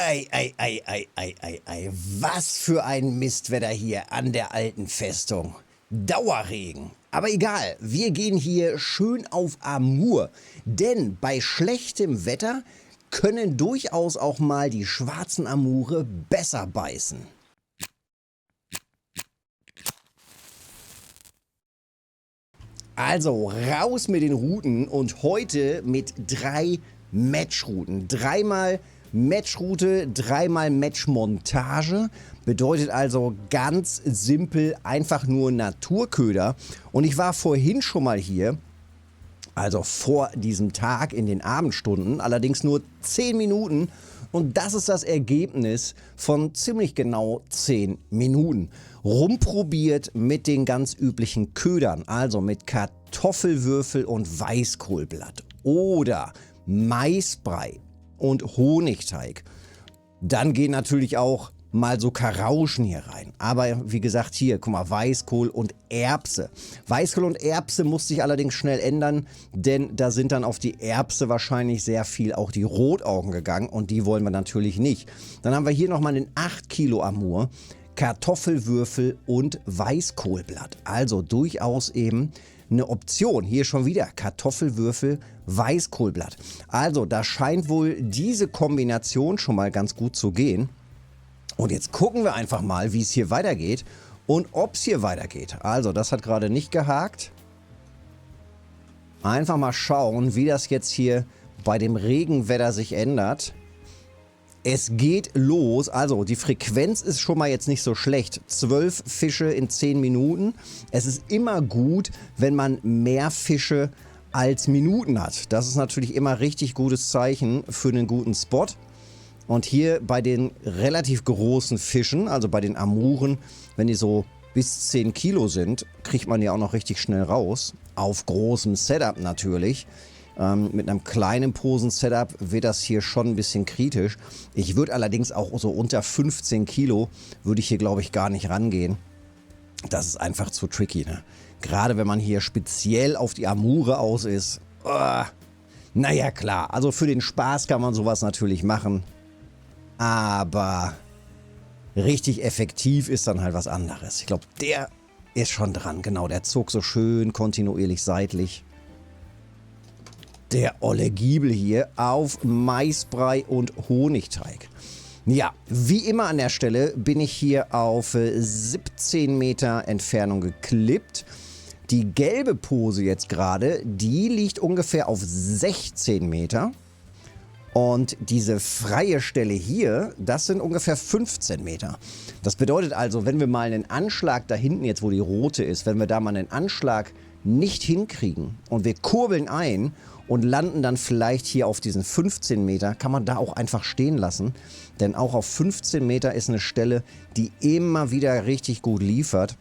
Ei, ei, ei, ei, ei, ei, ei. Was für ein Mistwetter hier an der alten Festung. Dauerregen. Aber egal, wir gehen hier schön auf Amur. Denn bei schlechtem Wetter können durchaus auch mal die schwarzen Amure besser beißen. Also raus mit den Routen und heute mit 3 Matchrouten. Dreimal Matchroute, dreimal Matchmontage. Bedeutet also ganz simpel einfach nur Naturköder. Und ich war vorhin schon mal hier, also vor diesem Tag in den Abendstunden, allerdings nur 10 Minuten. Und das ist das Ergebnis von ziemlich genau 10 Minuten. Rumprobiert mit den ganz üblichen Ködern, also mit Kartoffelwürfel und Weißkohlblatt oder Maisbrei und Honigteig. Dann gehen natürlich auch mal so Karauschen hier rein. Aber wie gesagt, hier, guck mal, Weißkohl und Erbse. Weißkohl und Erbse muss sich allerdings schnell ändern, denn da sind dann auf die Erbse wahrscheinlich sehr viel auch die Rotaugen gegangen und die wollen wir natürlich nicht. Dann haben wir hier nochmal einen 8 Kilo Amur, Kartoffelwürfel und Weißkohlblatt. Also durchaus eben eine Option. Hier schon wieder Kartoffelwürfel, Weißkohlblatt. Also da scheint wohl diese Kombination schon mal ganz gut zu gehen. Und jetzt gucken wir einfach mal, wie es hier weitergeht und ob es hier weitergeht. Also das hat gerade nicht gehakt. Einfach mal schauen, wie das jetzt hier bei dem Regenwetter sich ändert. Es geht los, also die Frequenz ist schon mal jetzt nicht so schlecht. 12 Fische in 10 Minuten. Es ist immer gut, wenn man mehr Fische als Minuten hat. Das ist natürlich immer richtig gutes Zeichen für einen guten Spot. Und hier bei den relativ großen Fischen, also bei den Amuren, wenn die so bis 10 Kilo sind, kriegt man die auch noch richtig schnell raus. Auf großem Setup natürlich. Mit einem kleinen Posen-Setup wird das hier schon ein bisschen kritisch. Ich würde allerdings auch so unter 15 Kilo, würde ich hier glaube ich gar nicht rangehen. Das ist einfach zu tricky, ne? Gerade wenn man hier speziell auf die Amure aus ist. Naja klar, also für den Spaß kann man sowas natürlich machen. Aber richtig effektiv ist dann halt was anderes. Ich glaube, der ist schon dran. Genau, der zog so schön kontinuierlich seitlich. Der olle Giebel hier auf Maisbrei und Honigteig. Ja, wie immer an der Stelle bin ich hier auf 17 Meter Entfernung geklippt. Die gelbe Pose jetzt gerade, die liegt ungefähr auf 16 Meter. Und diese freie Stelle hier, das sind ungefähr 15 Meter. Das bedeutet also, wenn wir mal einen Anschlag da hinten, jetzt wo die rote ist, wenn wir da mal einen Anschlag nicht hinkriegen und wir kurbeln ein und landen dann vielleicht hier auf diesen 15 Meter, kann man da auch einfach stehen lassen. Denn auch auf 15 Meter ist eine Stelle, die immer wieder richtig gut liefert.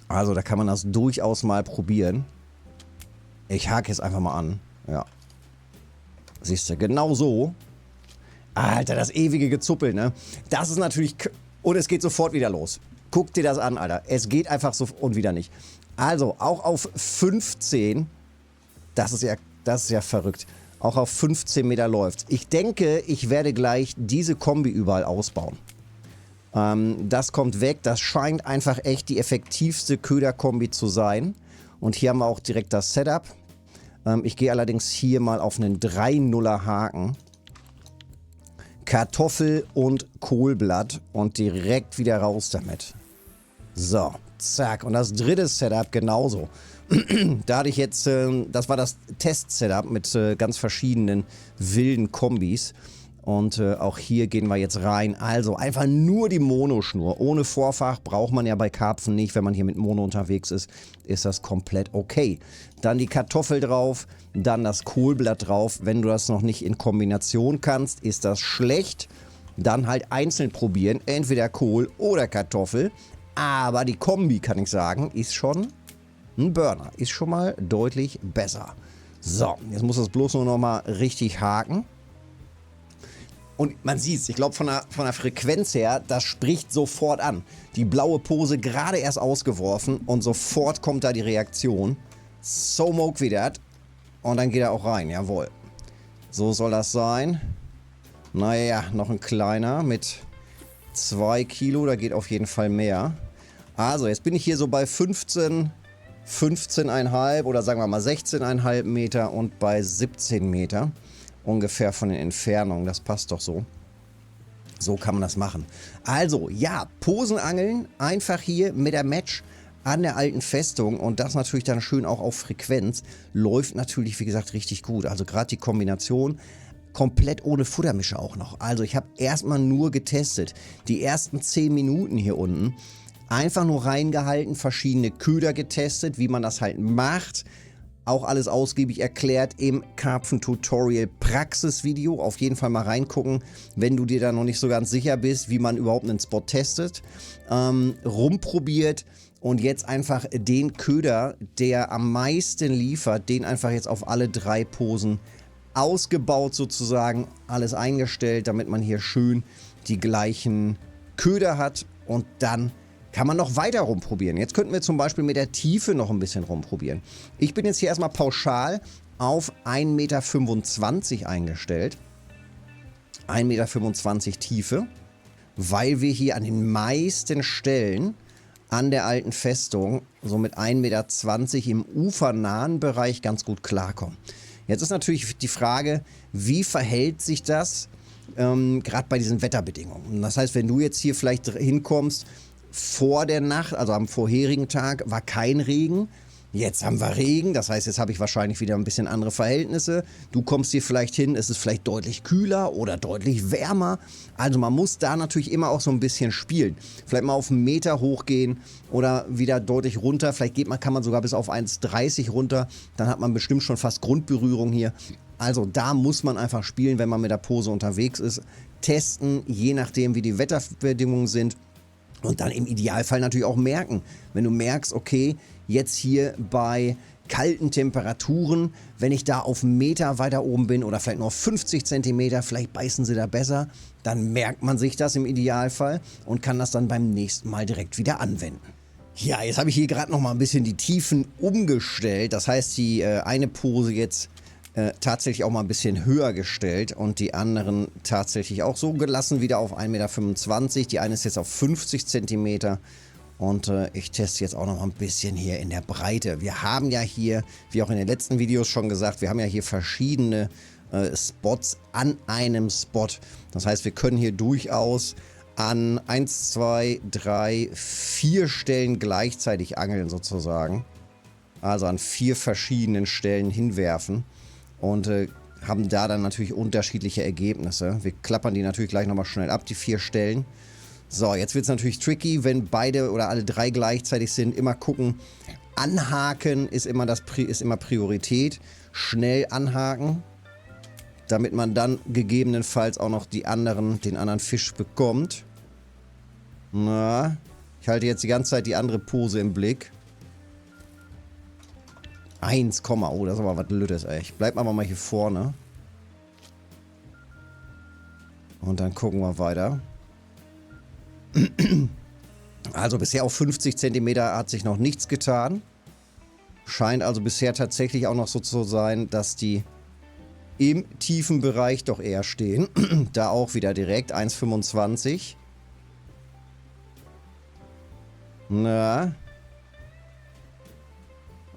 Also da kann man das durchaus mal probieren. Ich hake jetzt einfach mal an. Ja. Siehst du, genau so. Alter, das ewige Gezuppel, ne? Das ist natürlich... Und es geht sofort wieder los. Guck dir das an, Alter. Es geht einfach so und wieder nicht. Also, auch auf 15... Das ist ja verrückt. Auch auf 15 Meter läuft. Ich denke, ich werde gleich diese Kombi überall ausbauen. Das kommt weg. Das scheint einfach echt die effektivste Köderkombi zu sein. Und hier haben wir auch direkt das Setup. Ich gehe allerdings hier mal auf einen 3-0er Haken. Kartoffel und Kohlblatt und direkt wieder raus damit. So, zack. Und das dritte Setup genauso. Da hatte ich jetzt, das war das Test-Setup mit ganz verschiedenen wilden Kombis. Und auch hier gehen wir jetzt rein. Also einfach nur die Monoschnur. Ohne Vorfach braucht man ja bei Karpfen nicht. Wenn man hier mit Mono unterwegs ist, ist das komplett okay. Dann die Kartoffel drauf, dann das Kohlblatt drauf. Wenn du das noch nicht in Kombination kannst, ist das schlecht. Dann halt einzeln probieren. Entweder Kohl oder Kartoffel. Aber die Kombi, kann ich sagen, ist schon ein Burner. Ist schon mal deutlich besser. So, jetzt muss das bloß nur noch mal richtig haken. Und man sieht es, ich glaube von der Frequenz her, das spricht sofort an. Die blaue Pose gerade erst ausgeworfen und sofort kommt da die Reaktion. So moke wie das. Und dann geht er auch rein, jawohl. So soll das sein. Naja, noch ein kleiner mit 2 Kilo, da geht auf jeden Fall mehr. Also, jetzt bin ich hier so bei 15,5 oder sagen wir mal 16,5 Meter und bei 17 Meter ungefähr von den Entfernungen. Das passt doch so. So kann man das machen. Also, ja, Posenangeln einfach hier mit der Match an der alten Festung und das natürlich dann schön auch auf Frequenz. Läuft natürlich, wie gesagt, richtig gut. Also gerade die Kombination komplett ohne Futtermische auch noch. Also ich habe erstmal nur getestet. Die ersten 10 Minuten hier unten einfach nur reingehalten, verschiedene Köder getestet, wie man das halt macht. Auch alles ausgiebig erklärt im Karpfen-Tutorial Praxisvideo. Auf jeden Fall mal reingucken, wenn du dir da noch nicht so ganz sicher bist, wie man überhaupt einen Spot testet. Rumprobiert und jetzt einfach den Köder, der am meisten liefert, den einfach jetzt auf alle 3 Posen ausgebaut sozusagen. Alles eingestellt, damit man hier schön die gleichen Köder hat und dann kann man noch weiter rumprobieren. Jetzt könnten wir zum Beispiel mit der Tiefe noch ein bisschen rumprobieren. Ich bin jetzt hier erstmal pauschal auf 1,25 Meter eingestellt. 1,25 Meter Tiefe, weil wir hier an den meisten Stellen an der alten Festung so mit 1,20 Meter im ufernahen Bereich ganz gut klarkommen. Jetzt ist natürlich die Frage, wie verhält sich das gerade bei diesen Wetterbedingungen? Das heißt, wenn du jetzt hier vielleicht hinkommst, vor der Nacht, also am vorherigen Tag, war kein Regen. Jetzt haben wir Regen, das heißt, jetzt habe ich wahrscheinlich wieder ein bisschen andere Verhältnisse. Du kommst hier vielleicht hin, es ist vielleicht deutlich kühler oder deutlich wärmer. Also man muss da natürlich immer auch so ein bisschen spielen. Vielleicht mal auf einen Meter hochgehen oder wieder deutlich runter. Vielleicht kann man sogar bis auf 1,30 runter. Dann hat man bestimmt schon fast Grundberührung hier. Also da muss man einfach spielen, wenn man mit der Pose unterwegs ist. Testen, je nachdem wie die Wetterbedingungen sind. Und dann im Idealfall natürlich auch merken, wenn du merkst, okay, jetzt hier bei kalten Temperaturen, wenn ich da auf einen Meter weiter oben bin oder vielleicht nur auf 50 Zentimeter, vielleicht beißen sie da besser, dann merkt man sich das im Idealfall und kann das dann beim nächsten Mal direkt wieder anwenden. Ja, jetzt habe ich hier gerade noch mal ein bisschen die Tiefen umgestellt. Das heißt, die eine Pose jetzt tatsächlich auch mal ein bisschen höher gestellt und die anderen tatsächlich auch so gelassen, wieder auf 1,25 Meter. Die eine ist jetzt auf 50 Zentimeter und ich teste jetzt auch noch mal ein bisschen hier in der Breite. Wir haben ja hier, wie auch in den letzten Videos schon gesagt, wir haben ja hier verschiedene Spots an einem Spot. Das heißt, wir können hier durchaus an 1, 2, 3, 4 Stellen gleichzeitig angeln sozusagen. Also an 4 verschiedenen Stellen hinwerfen. Und haben da dann natürlich unterschiedliche Ergebnisse. Wir klappern die natürlich gleich nochmal schnell ab, die 4 Stellen. So, jetzt wird es natürlich tricky, wenn beide oder alle 3 gleichzeitig sind. Immer gucken, anhaken ist immer Priorität. Schnell anhaken, damit man dann gegebenenfalls auch noch den anderen Fisch bekommt. Na, ich halte jetzt die ganze Zeit die andere Pose im Blick. 1, oh, das ist aber was Lüttes, ey. Ich bleib aber mal hier vorne. Und dann gucken wir weiter. Also bisher auf 50 cm hat sich noch nichts getan. Scheint also bisher tatsächlich auch noch so zu sein, dass die im tiefen Bereich doch eher stehen. Da auch wieder direkt 1,25. Na.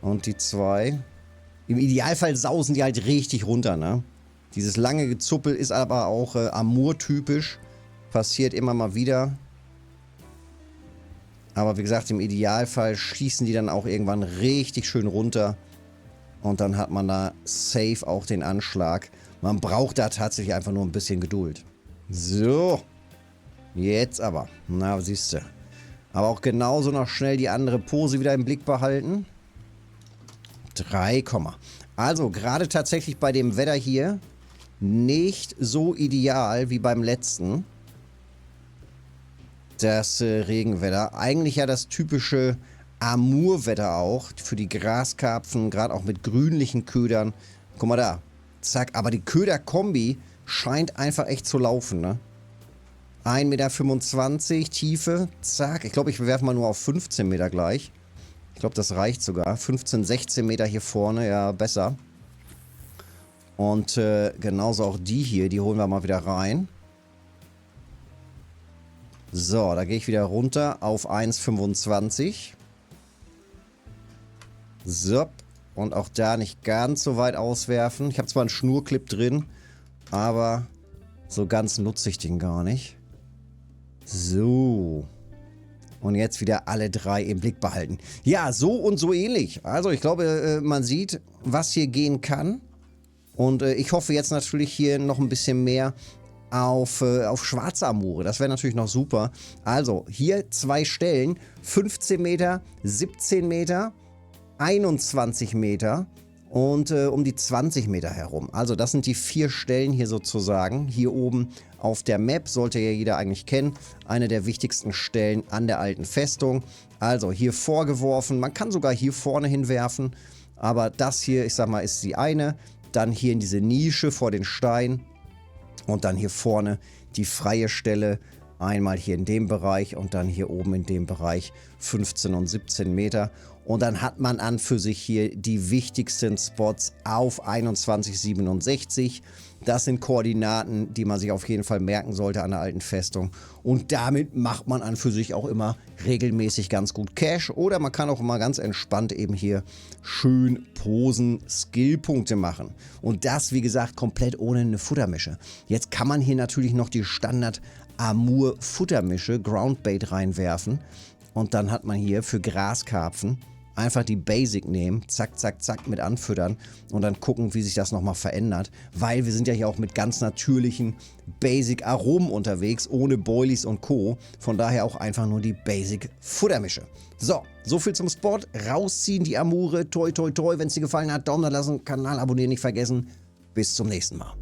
Und die 2. Im Idealfall sausen die halt richtig runter, ne? Dieses lange Gezuppel ist aber auch Amur-typisch. Passiert immer mal wieder. Aber wie gesagt, im Idealfall schießen die dann auch irgendwann richtig schön runter. Und dann hat man da safe auch den Anschlag. Man braucht da tatsächlich einfach nur ein bisschen Geduld. So. Jetzt aber. Na, siehst du. Aber auch genauso noch schnell die andere Pose wieder im Blick behalten. 3, also gerade tatsächlich bei dem Wetter hier nicht so ideal wie beim letzten. Das Regenwetter. Eigentlich ja das typische Amurwetter auch für die Graskarpfen, gerade auch mit grünlichen Ködern. Guck mal da. Zack, aber die Köderkombi scheint einfach echt zu laufen, ne? 1,25 Meter Tiefe, zack. Ich glaube, ich werfe mal nur auf 15 Meter gleich. Ich glaube, das reicht sogar. 15, 16 Meter hier vorne, ja, besser. Und genauso auch die hier, die holen wir mal wieder rein. So, da gehe ich wieder runter auf 1,25. So, und auch da nicht ganz so weit auswerfen. Ich habe zwar einen Schnurclip drin, aber so ganz nutze ich den gar nicht. So. Und jetzt wieder alle drei im Blick behalten. Ja, so und so ähnlich. Also ich glaube, man sieht, was hier gehen kann. Und ich hoffe jetzt natürlich hier noch ein bisschen mehr auf schwarze Amure. Das wäre natürlich noch super. Also hier 2 Stellen. 15 Meter, 17 Meter, 21 Meter und um die 20 Meter herum. Also das sind die 4 Stellen hier sozusagen. Hier oben auf der Map, sollte ja jeder eigentlich kennen, eine der wichtigsten Stellen an der alten Festung. Also hier vorgeworfen, man kann sogar hier vorne hinwerfen, aber das hier, ich sag mal, ist die eine. Dann hier in diese Nische vor den Stein und dann hier vorne die freie Stelle. Einmal hier in dem Bereich und dann hier oben in dem Bereich 15 und 17 Meter. Und dann hat man an für sich hier die wichtigsten Spots auf 2167. Das sind Koordinaten, die man sich auf jeden Fall merken sollte an der alten Festung. Und damit macht man an für sich auch immer regelmäßig ganz gut Cash. Oder man kann auch immer ganz entspannt eben hier schön Posen, Skillpunkte machen. Und das, wie gesagt, komplett ohne eine Futtermische. Jetzt kann man hier natürlich noch die Standard Amur Futtermische, Groundbait reinwerfen. Und dann hat man hier für Graskarpfen einfach die Basic nehmen, zack, zack, zack mit anfüttern und dann gucken, wie sich das nochmal verändert. Weil wir sind ja hier auch mit ganz natürlichen Basic-Aromen unterwegs, ohne Boilies und Co. Von daher auch einfach nur die Basic-Futtermische. So viel zum Spot. Rausziehen die Amure. Toi, toi, toi. Wenn es dir gefallen hat, Daumen da lassen, Kanal abonnieren nicht vergessen. Bis zum nächsten Mal.